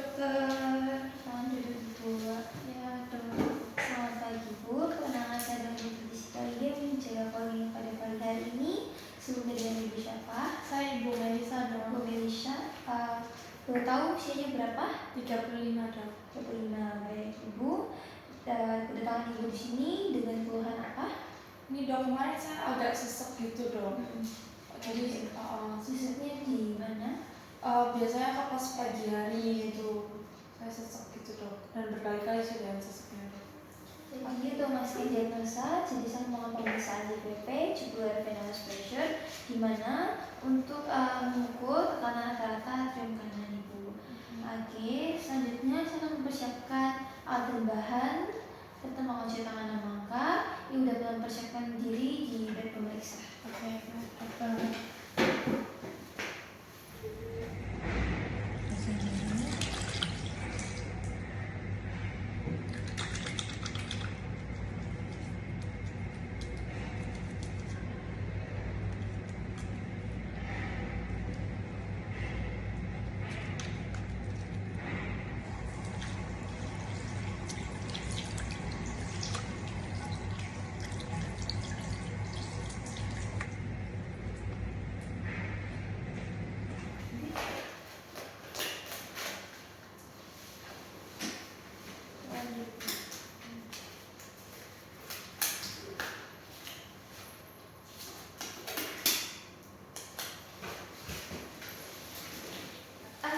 dokter. Duduk dulu. Ya dok. Selamat pagi Bu, perkenalkan saya dengan Ibu sekalian menjaga poin pada pagi hari ini. Sebelumnya dengan Ibu siapa? Saya Ibu Melisa dok. Bu Melisha. Boleh tahu usianya berapa? 35 dok. 35. Baik Ibu. Kedatangan Ibu di sini dengan keluhan apa? Ini dok, kemarin saya agak sesek gitu dok. Jadi Seseknya di mana? biasanya kan pas pagi hari itu saya sesek gitu dok, dan berkali-kali sudah seseknya dok. Jadi untuk memastikan diagnosa, jadi saya melakukan pemeriksaan JPP, jugular venous pressure, di mana untuk mengukur tekanan rata-rata rem kanan Ibu. Oke, selanjutnya saya akan mempersiapkan alat dan bahan serta mengunci tangan dan langkah. Ibu dapat mempersiapkan diri di bed pemeriksa. Oke, dokter.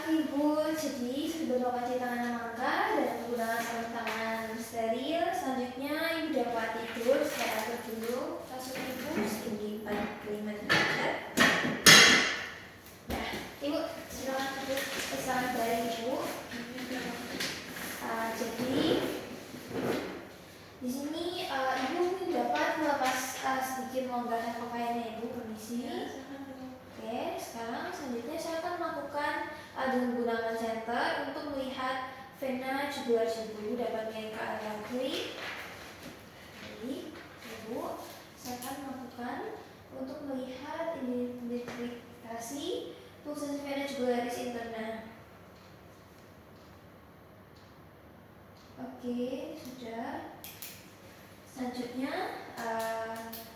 Ibu, jadi sebelum mengunci tangan dan langkah dan menggunakan sarung tangan steril, selanjutnya Ibu dapat tidur. Saya atur dulu kasur Ibu setinggi 45 derajat. Nah, Ibu silakan tidur bersama baring Ibu. Jadi di sini Ibu mungkin dapat melepas sedikit melonggarkan pakaiannya Ibu, permisi. Oke, sekarang selanjutnya saya akan melakukan dengan menggunakan senter untuk melihat vena jugular Ibu. Dapat melihat ke arah kiri. Jadi, Ibu, saya akan melakukan untuk melihat identifikasi pulsasi vena jugularis interna. Oke, sudah. Selanjutnya,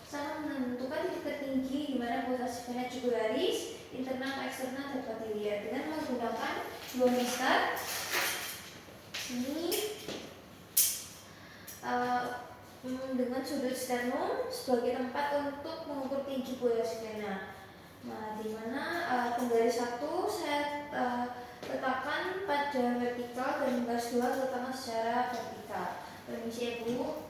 saya menentukan titik tertinggi di mana pulsasi vena jugularis internal atau eksternal dapat dilihat dengan menggunakan dua mister. Ini dengan sudut sternum sebagai tempat untuk mengukur tinggi pulsasi vena. Nah, di mana penggaris 1 saya letakkan pada vertikal dan penggaris 2 letakkan secara vertikal. Permisi Ibu.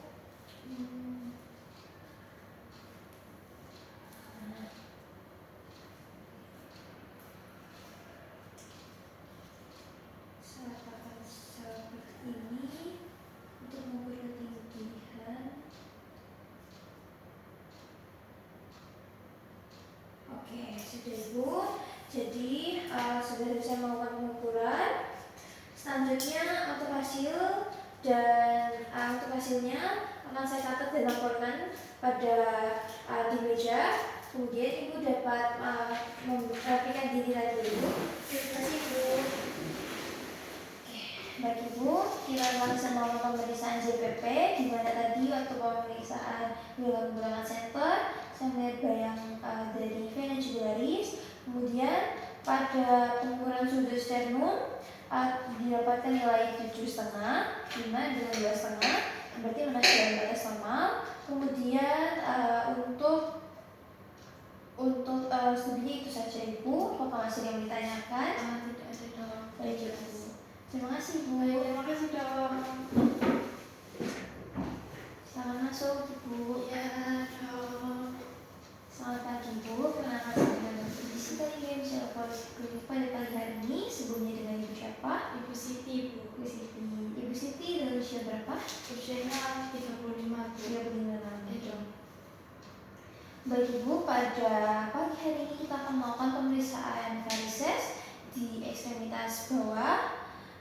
Saya letakkan seperti ini untuk mengukur ketinggian. Oke, sudah Ibu. Jadi sudah bisa melakukan pengukuran. Selanjutnya untuk hasil dan untuk hasilnya akan saya catat dan laporkan pada di meja. Kemudian Ibu dapat merapikan diri lagi Ibu. Terima kasih Ibu. Oke, baik Ibu, kita akan melakukan pemeriksaan JPP, di mana tadi waktu pemeriksaan dengan menggunakan senter saya melihat bayang dari vena jugularis. Kemudian pada pengukuran sudut sternum didapatkan nilai 7,5, 5 dengan 2,5, berarti masih dalam batas normal. Kemudian untuk studinya itu saja Ibu. Apakah masih yang ditanyakan? Tidak ada dok. Baik Ibu. Terima kasih Bu. Terima kasih dok. Selamat masuk Ibu. Ya dok. Selamat pagi Bu. Perkenalkan saya dengan Ibu Siti ingin share klinik pada pagi hari ini. Sebelumnya dengan Ibu siapa? Ibu Siti Bu. Ibu Siti. Ibu Siti dari usia berapa? Usianya 35 Bu. 35 tahun. Ya dok. Baik Ibu, pada pagi hari ini kita akan melakukan pemeriksaan varises di ekstremitas bawah.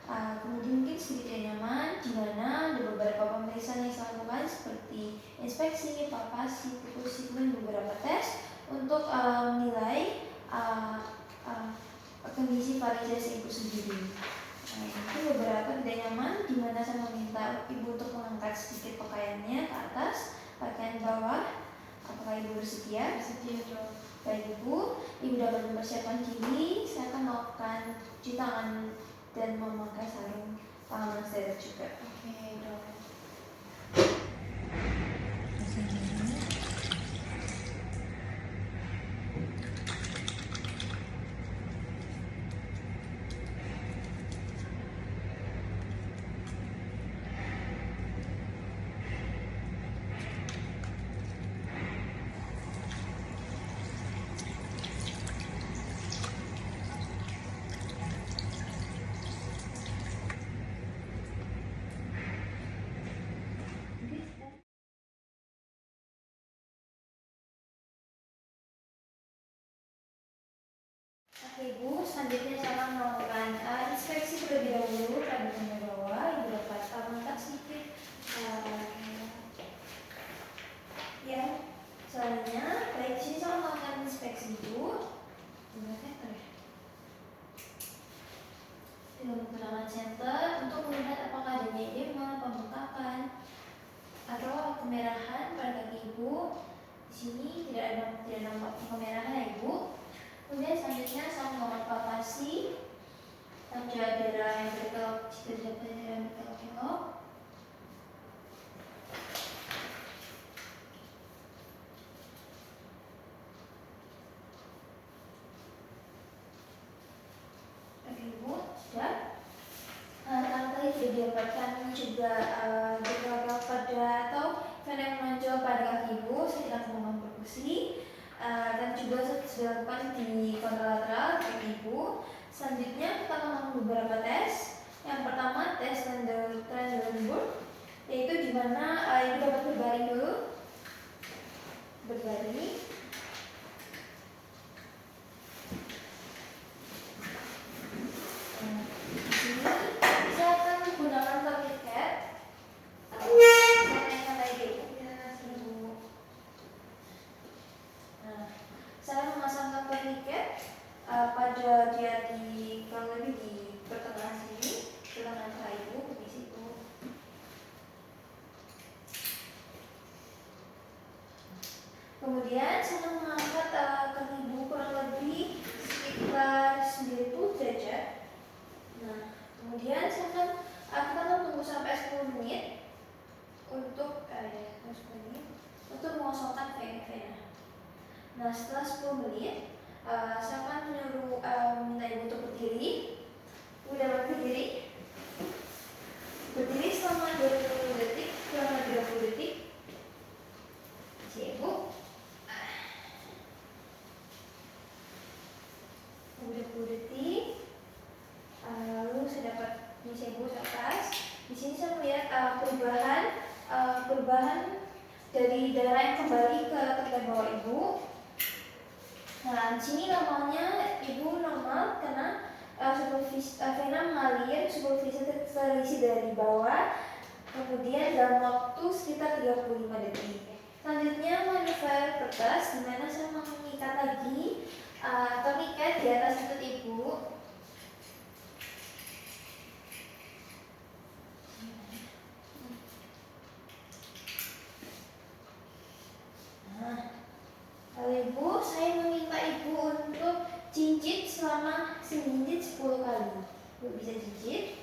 Kemudian mungkin sedikit nyaman, di mana ada beberapa pemeriksaan yang saya lakukan seperti inspeksi, palpasi, perkusi, dan beberapa tes untuk menilai kondisi varises Ibu sendiri. Nah, itu beberapa tidak nyaman di mana saya meminta ibu untuk mengangkat sedikit pakaiannya ke atas, pakaian bawah. Apakah ibu bersedia? Bersedia dok. Baik ibu dapat mempersiapkan diri. Saya akan melakukan cuci tangan dan memakai sarung tangan steril juga. Oke dok. Oke ibu, selanjutnya saya akan melakukan inspeksi terlebih dahulu pada bagian bawah. Ibu dapat mengangkat sedikit. Ya, selanjutnya baik di sini saya akan melakukan inspeksi ibu. Dengan menggunakan senter untuk melihat apakah adanya edema, pembengkakan, atau kemerahan pada kaki ibu. Di sini tidak nampak kemerahan ya ibu. Kemudian selanjutnya saya melakukan palpasi pada daerah yang berkelok, jika dapat daerah yang berkelok-kelok. Oke ibu, sudah. Karena tadi sudah didapatkan juga gejala pada atau vena yang menonjol pada kaki ibu, saya tidak akan melakukan perkusi. Dan juga sudah dilakukan di kontralateral kaki ibu. Selanjutnya kita akan melakukan beberapa tes. Yang pertama tes Trendelenburg, yaitu di mana ibu dapat berbaring dulu, berbaring. Di sini saya akan menggunakan tourniquet. Saya naikkan lagi ibu. Nah, saya memasangkan tourniquet pada dia di kurang lebih di pertengahan sini, pertengahan paha ibu, di situ. Kemudian saya mengangkat kaki ibu kurang lebih sekitar 90 derajat. Nah, kemudian kita akan tunggu sampai 10 menit untuk untuk mengosongkan vena. Nah, setelah 10 menit saya akan minta ibu untuk berdiri. Ibu dapat berdiri. Berdiri selama 20 detik, selama 30 detik. Si ibu. Udah 20 detik. Lalu saya dapat si ibu ke atas. Di sini saya melihat perubahan dari darah yang kembali ke telinga bawah ibu. Nah, di sini normalnya ibu normal karena vena mengalir, superfisi terisi dari bawah, kemudian dalam waktu sekitar 35 detik. Selanjutnya manuver pertes, di mana saya mengikat lagi tourniquet di atas lutut ibu. Nah, lalu ibu, saya meminta ibu untuk cincit selama 10 kali. Ibu bisa cincit.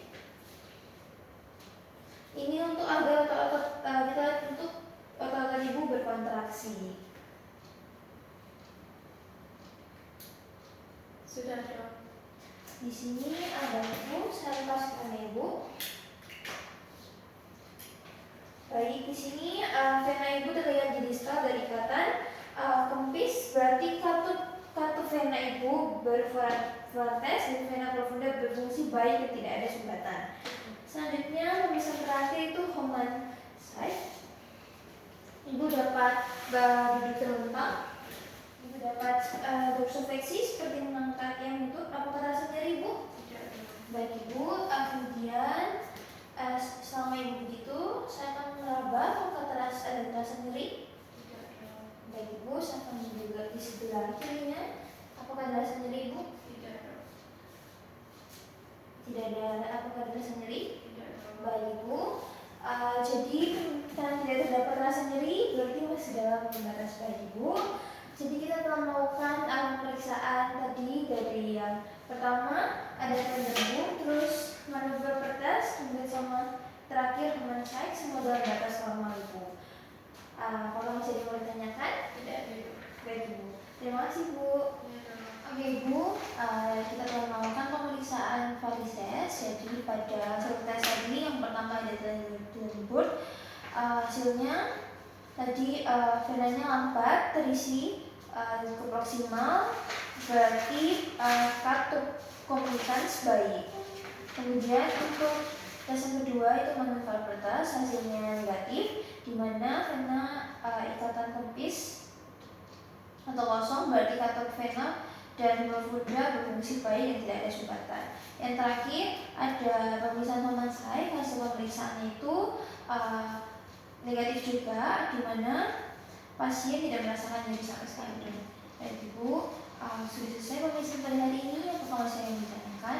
Ini untuk agar otot ibu berkontraksi. Sudah dok. Di sini ada ibu, saya lepaskan ibu. Baik, di sini vena ibu terlihat jadi distal dari ikatan kempis, berarti katu vena ibu berfrontes dan vena profunda berfungsi baik dan tidak ada sumbatan. Selanjutnya pemeriksaan terakhir itu Homan side. Ibu dapat duduk terlentang. Ibu dapat dorsofleksi seperti mengangkat yang itu. Apakah terasa nyeri ibu? Tidak dok. Baik ibu, kemudian selama ibu begitu, saya akan meraba apakah terasa nyeri. Tidak dok. Baik ibu, saya akan juga di sebelah kirinya. Apakah terasa nyeri ibu? Tidak dok. Tidak ada. Apakah ada rasa nyeri? Tidak ada. Baik Bu. Jadi karena tidak terdapat rasa nyeri berarti masih dalam batas baik Bu. Jadi kita telah melakukan pemeriksaan tadi dari yang pertama ada tender, terus manuver pertas, kemudian sama terakhir human side, semua dalam batas normal Ibu. Kalau masih ada yang mau ditanyakan? Tidak ada, Ibu. Baik Ibu. Terima kasih Bu. Oke Ibu, kita telah melakukan pemeriksaan varises. Jadi pada hasil tes tadi yang pertama ada tersebut hasilnya tadi venanya lambat, terisi, cukup proksimal, berarti katup komunikans baik. Kemudian untuk tes yang kedua itu manuver pertas, hasilnya negatif, di mana vena ikatan kempis atau kosong, berarti katup vena dan profunda berfungsi baik dan tidak ada sumbatan. Yang terakhir ada pemeriksaan Homansai, hasil pemeriksaan itu negatif juga, di mana pasien tidak merasakan nyeri sama sekali. Baik Ibu, sudah selesai pemeriksaan pada hari ini. Apakah masih ada yang ditanyakan?